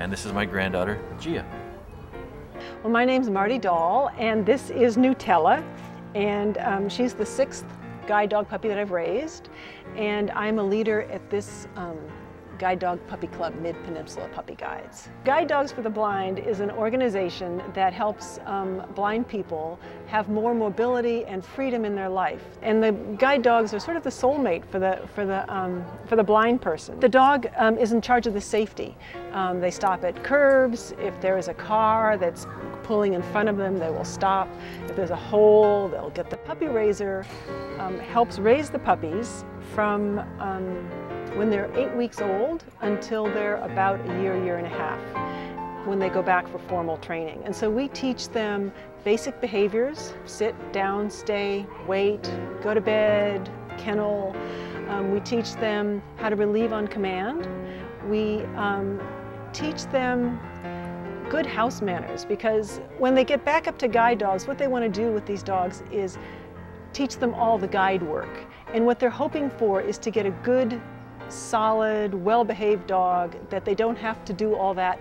And this is my granddaughter, Gia. Well, my name's Mardie Daul, and this is Nutella, and she's the 6th guide dog puppy that I've raised, and I'm a leader at this Guide Dog Puppy Club, Mid-Peninsula Puppy Guides. Guide Dogs for the Blind is an organization that helps blind people have more mobility and freedom in their life. And the guide dogs are sort of the soulmate for the blind person. The dog is in charge of the safety. They stop at curbs. If there is a car that's pulling in front of them, they will stop. If there's a hole, they'll get the puppy raiser. Helps raise the puppies from when they're 8 weeks old until they're about a year and a half, when they go back for formal training. And so we teach them basic behaviors: sit, down, stay, wait, go to bed, kennel. We teach them how to relieve on command. We teach them good house manners, because when they get back up to guide dogs, what they want to do with these dogs is teach them all the guide work. And what they're hoping for is to get a good, solid, well-behaved dog that they don't have to do all that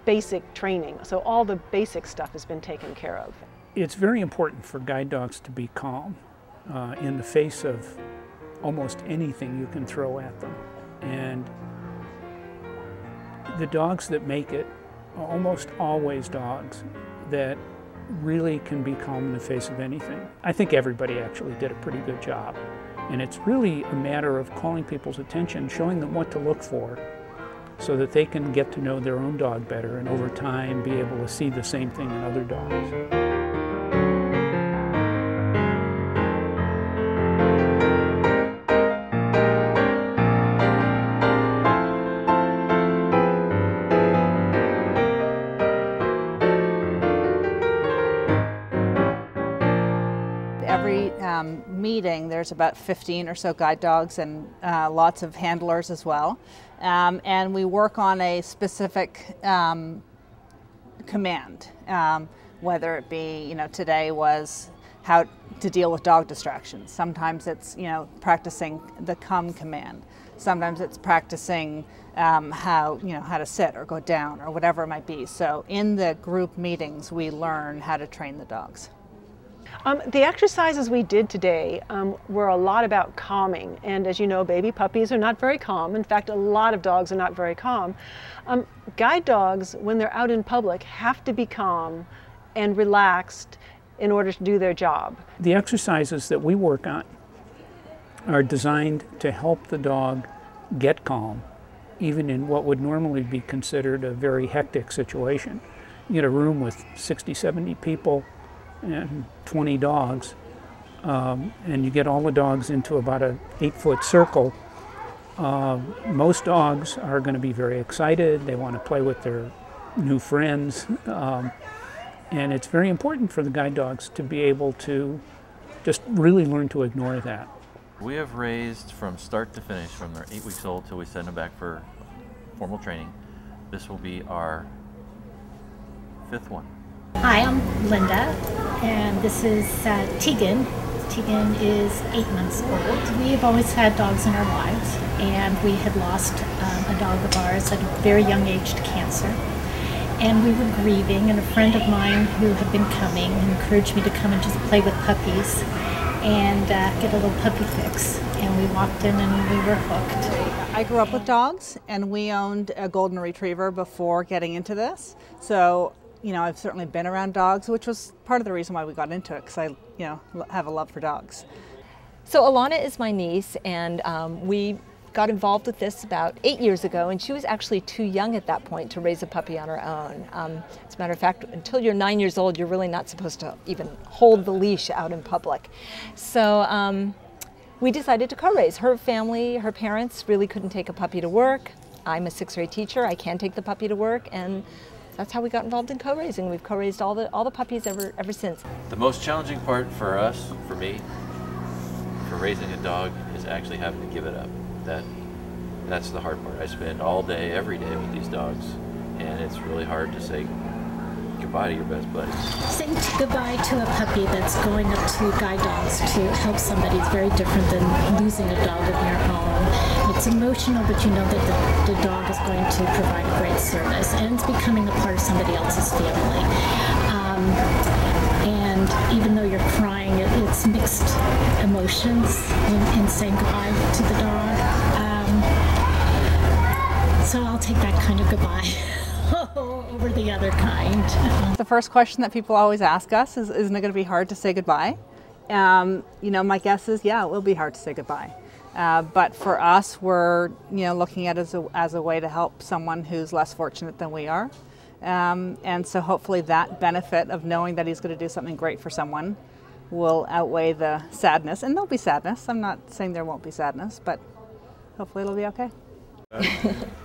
basic training. So all the basic stuff has been taken care of. It's very important for guide dogs to be calm in the face of almost anything you can throw at them. And the dogs that make it are almost always dogs that really can be calm in the face of anything. I think everybody actually did a pretty good job. And it's really a matter of calling people's attention, showing them what to look for, so that they can get to know their own dog better and over time be able to see the same thing in other dogs. Every meeting, there's about 15 or so guide dogs and lots of handlers as well. And we work on a specific command, whether it be, today was how to deal with dog distractions. Sometimes it's, practicing the come command. Sometimes it's practicing how to sit or go down or whatever it might be. So in the group meetings, we learn how to train the dogs. The exercises we did today were a lot about calming, and as you know, baby puppies are not very calm. In fact, a lot of dogs are not very calm. Guide dogs, when they're out in public, have to be calm and relaxed in order to do their job. The exercises that we work on are designed to help the dog get calm, even in what would normally be considered a very hectic situation. You get a room with 60, 70 people and 20 dogs, and you get all the dogs into about an 8-foot circle. Most dogs are going to be very excited. They want to play with their new friends, and it's very important for the guide dogs to be able to just really learn to ignore that. We have raised from start to finish, from they're 8 weeks old till we send them back for formal training. This will be our 5th one. Hi, I'm Linda, and this is Teegan. Teegan is 8 months old. We have always had dogs in our lives, and we had lost a dog of ours at a very young age to cancer. And we were grieving, and a friend of mine who had been coming encouraged me to come and just play with puppies and get a little puppy fix. And we walked in and we were hooked. I grew up with dogs, and we owned a golden retriever before getting into this. So I've certainly been around dogs, which was part of the reason why we got into it, because I, have a love for dogs. So Alana is my niece, and we got involved with this about 8 years ago, and she was actually too young at that point to raise a puppy on her own. As a matter of fact, until you're 9 years old, you're really not supposed to even hold the leash out in public. So we decided to co-raise. Her family, her parents really couldn't take a puppy to work. I'm a 6th grade teacher. I can take the puppy to work, and that's how we got involved in co-raising. We've co-raised all the puppies ever since. The most challenging part for us, for me, for raising a dog is actually having to give it up. That's the hard part. I spend all day, every day with these dogs, and it's really hard to say goodbye to your best buddy. Saying goodbye to a puppy that's going up to guide dogs to help somebody is very different than losing a dog of your own. it's emotional, but you know that the dog is going to provide a great service, and it's becoming a part of somebody else's family. And even though you're crying, it's mixed emotions in saying goodbye to the dog. So I'll take that kind of goodbye over the other kind. The first question that people always ask us is, isn't it going to be hard to say goodbye? You know, my guess is, yeah, it will be hard to say goodbye. But for us, we're looking at it as a way to help someone who's less fortunate than we are. And so hopefully that benefit of knowing that he's going to do something great for someone will outweigh the sadness. And there'll be sadness. I'm not saying there won't be sadness, but hopefully it'll be okay.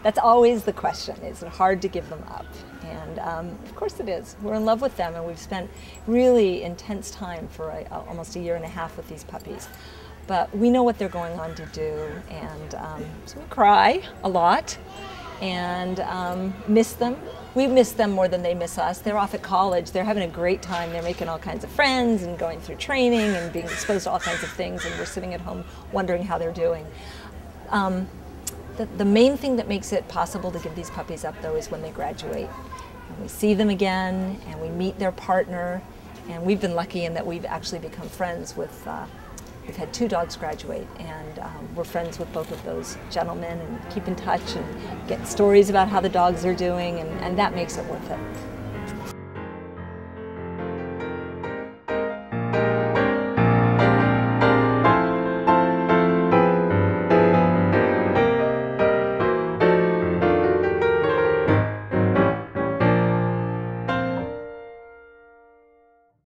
That's always the question. Is it hard to give them up? And of course it is. We're in love with them, and we've spent really intense time for almost a year and a half with these puppies. But we know what they're going on to do, and so we cry a lot and miss them. We miss them more than they miss us. They're off at college. They're having a great time. They're making all kinds of friends and going through training and being exposed to all kinds of things, and we're sitting at home wondering how they're doing. The main thing that makes it possible to give these puppies up, though, is when they graduate. And we see them again, and we meet their partner, and we've been lucky in that we've actually become friends with, we've had 2 dogs graduate, and we're friends with both of those gentlemen and keep in touch and get stories about how the dogs are doing, and that makes it worth it.